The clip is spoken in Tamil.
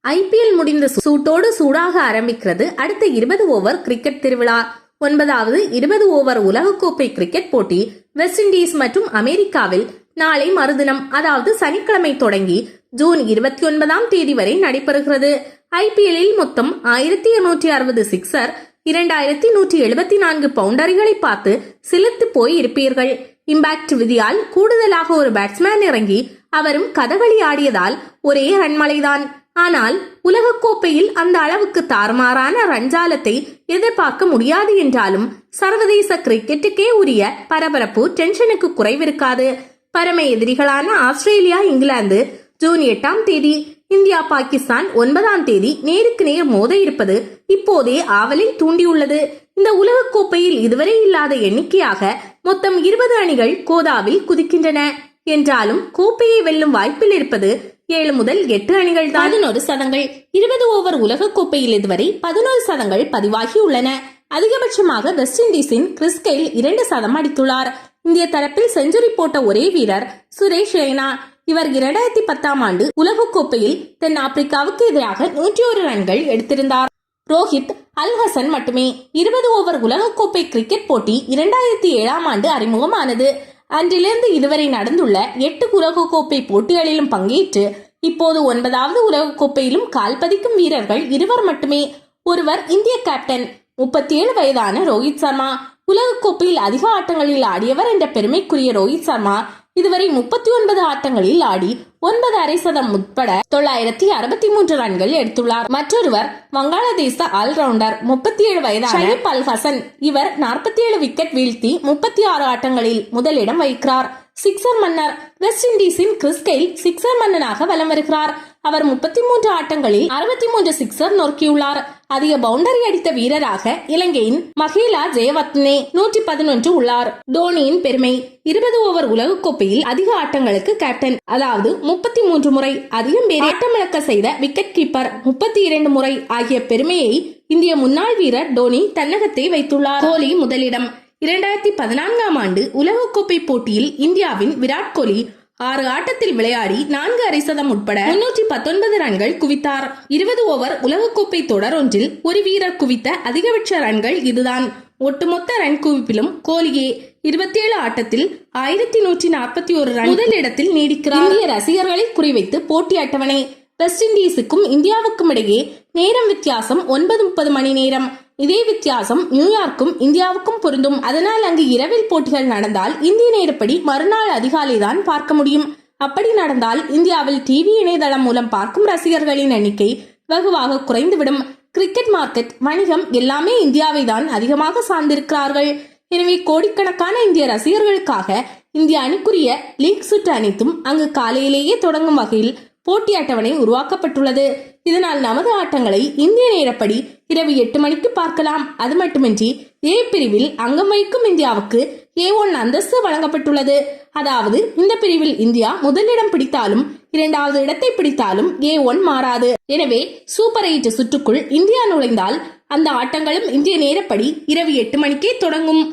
ஐபிஎல் முடிந்த சூட்டோடு சூடாக ஆரம்பிக்கிறது அடுத்த 20 ஓவர் கிரிக்கெட் திருவிழா. 9வது 20 ஓவர் உலகக்கோப்பை கிரிக்கெட் போட்டி வெஸ்ட் இண்டீஸ் மற்றும் அமெரிக்காவில் நாளை மறுதினம் அதாவது சனிக்கிழமை தொடங்கி ஜூன் 29ஆம் தேதி வரை நடைபெறுகிறது. ஐபிஎல்லில் மொத்தம் 1260 சிக்ஸர், 2174 பவுண்டரிகளை பார்த்து சிலிர்த்து போய் இருப்பீர்கள். இம்பாக்ட் விதியால் கூடுதலாக ஒரு பேட்ஸ்மேன் இறங்கி அவரும் கதகளி ஆடியதால் ஒரே ரன்மலைதான். ஆனால் உலகக்கோப்பையில் அந்த அளவுக்கு தாறுமாறான ரஞ்சாலத்தை எதிர்பார்க்க முடியாது என்றாலும் சர்வதேச கிரிக்கெட்டுக்கே உரிய பரபரப்பு டென்ஷனுக்கு குறைவிருக்காது. பரம எதிரிகளான ஆஸ்திரேலியா, இங்கிலாந்து ஜூன் 8ஆம் தேதி, இந்தியா பாகிஸ்தான் 9ஆம் தேதி நேருக்கு நேர் மோத இருப்பது இப்போதே ஆவலை தூண்டியுள்ளது. இந்த உலகக்கோப்பையில் இதுவரை இல்லாத எண்ணிக்கையாக மொத்தம் 20 அணிகள் கோதாவில் குதிக்கின்றன. என்றாலும் கோப்பையை வெல்லும் வாய்ப்பில் இருப்பது 7 முதல் 8 அணிகள் தான். 11 சதங்கள். 20 ஓவர் உலகக்கோப்பையில் இதுவரை 11 சதங்கள் பதிவாகி உள்ளன. அதிகபட்சமாக வெஸ்ட் இண்டீஸின் கிறிஸ் கெயில் 2 சதம் அடித்துள்ளார். இந்திய தரப்பில் செஞ்சுரி போட்ட ஒரே வீரர் சுரேஷ் ரெய்னா. இவர் 2010ஆம் ஆண்டு உலகக்கோப்பையில் தென் ஆப்பிரிக்காவுக்கு எதிராக 101 ரன்கள் எடுத்திருந்தார். ரோஹித் அல்ஹசன் மட்டுமே. 20 ஓவர் உலகக்கோப்பை கிரிக்கெட் போட்டி 2007ஆம் ஆண்டு அறிமுகமானது. அன்றிலிருந்து இதுவரை நடந்துள்ள 8 உலகக்கோப்பை போட்டிகளிலும் பங்கேற்று இப்போது 9வது உலகக்கோப்பையிலும் கால்பதிக்கும் வீரர்கள் 2 மட்டுமே. ஒருவர் இந்திய கேப்டன் 37 வயதான ரோஹித் சர்மா. உலகக்கோப்பையில் அதிக ஆட்டங்களில் ஆடியவர் என்ற பெருமைக்குரிய ரோஹித் சர்மா இதுவரை 39 ஆட்டங்களில் ஆடி 9 அரை சதம் உட்பட 963 ரன்கள் எடுத்துள்ளார். மற்றொருவர் வங்காளதேச ஆல்ரவுண்டர் 37 வயதான ஷகிப் அல் ஹசன். இவர் 47 விக்கெட் வீழ்த்தி 36 ஆட்டங்களில் முதலிடம் வகிக்கிறார். சிக்ஸர் மன்னர். வெஸ்ட் இண்டீஸின் கிறிஸ் கெயில் சிக்ஸர் மன்னனாக வலம் வருகிறார். அவர் 33 ஆட்டங்களில் 63 சிக்ஸர் நொறுக்கியுள்ளார். அதிக பவுண்டரி அடித்த வீரராக இலங்கையின் மஹேலா ஜெயவர்தனே 111 உள்ளார். தோனியின் பெருமை. 20 ஓவர் உலகக்கோப்பையில் அதிக ஆட்டங்களுக்கு கேப்டன், அதாவது 33 முறை. அதிகம் பேர் ஆட்டமிழக்க செய்த விக்கெட் கீப்பர் 32 முறை ஆகிய பெருமையை இந்திய முன்னாள் வீரர் தோனி தன்னகத்தை வைத்துள்ளார். கோலி முதலிடம். 2014ஆம் ஆண்டு உலகக்கோப்பை போட்டியில் இந்தியாவின் விராட் கோலி 6 ஆட்டத்தில் விளையாடி 4 அரை சதம் உட்பட 319 ரன்கள் குவித்தார். 20 ஓவர் உலகக்கோப்பை தொடர் ஒன்றில் ஒரு வீரர் குவித்த அதிகபட்ச ரன்கள் இதுதான். ஒட்டுமொத்த ரன் குவிப்பிலும் கோலியே 27 ஆட்டத்தில் 1141 ரன் முதலிடத்தில் நீடிக்கிறார். இந்திய ரசிகர்களை குறிவைத்து போட்டி அட்டவணை. வெஸ்ட் இண்டீஸுக்கும் இந்தியாவுக்கும் இடையே நேரம் வித்தியாசம் 9:30 மணி நேரம். இதே வித்தியாசம் நியூயார்க்கும் இந்தியாவுக்கும் பொருந்தும். அதனால் அங்கு இரவில் போட்டிகள் நடந்தால் இந்திய நேரப்படி மறுநாள் அதிகாலை தான் பார்க்க முடியும். அப்படி நடந்தால் இந்தியாவில் டிவி இணையதளம் மூலம் பார்க்கும் ரசிகர்களின் எண்ணிக்கை வெகுவாக குறைந்துவிடும். கிரிக்கெட் மார்க்கெட், வணிகம் எல்லாமே இந்தியாவை தான் அதிகமாக சார்ந்திருக்கிறார்கள். எனவே கோடிக்கணக்கான இந்திய ரசிகர்களுக்காக இந்திய அணிக்குரிய லீக் சுற்று அனைத்தும் அங்கு காலையிலேயே தொடங்கும் வகையில் போட்டி அட்டவணை உருவாக்கப்பட்டுள்ளது. இதனால் நமது ஆட்டங்களை இந்திய நேரப்படி இரவு 8 மணிக்கு பார்க்கலாம். அது மட்டுமின்றி ஏ பிரிவில் அங்கம் வகிக்கும் இந்தியாவுக்கு A1 அந்தஸ்து வழங்கப்பட்டுள்ளது. அதாவது இந்த பிரிவில் இந்தியா முதலிடம் பிடித்தாலும் 2வது இடத்தை பிடித்தாலும் A1 மாறாது. எனவே சூப்பர் 8 சுற்றுக்குள் இந்தியா நுழைந்தால் அந்த ஆட்டங்களும் இந்திய நேரப்படி இரவு 8 மணிக்கே தொடங்கும்.